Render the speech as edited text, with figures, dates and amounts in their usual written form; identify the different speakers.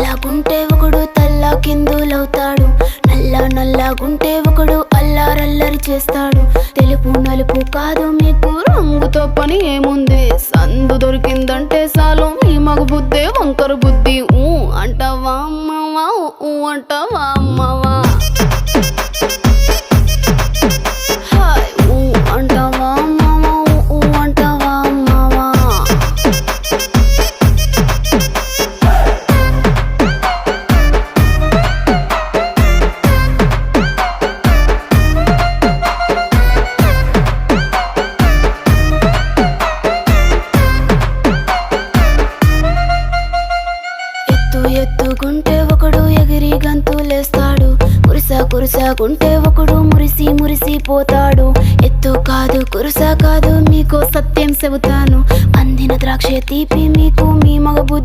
Speaker 1: తెల్లగుంటే ఒకడు తల్ల కిందులవుతాడు, నల్లగుంటే ఒకడు అల్లారల్లరి చేస్తాడు. తెలుపు నలుపు కాదు మీకు రంగుతో పని ఏముంది, సందు దొరికిందంటే చాలు మీ మగ బుద్ధే వంకర బుద్ధి. అంటావా అమ్మవా, అంటావా అమ్మవా, అంటావా అమ్మవా, అంటావా అమ్మవా. ఎత్తుకుంటే ఒకడు ఎగిరి గంతులేస్తాడు, కురుసాకుంటే ఒకడు మురిసిపోతాడు. ఎత్తు కాదు కురుసా కాదు, మీకో సత్యం చెబుతాను, అందిన ద్రాక్ష తీపి మీకు మీ మగ బుద్ధి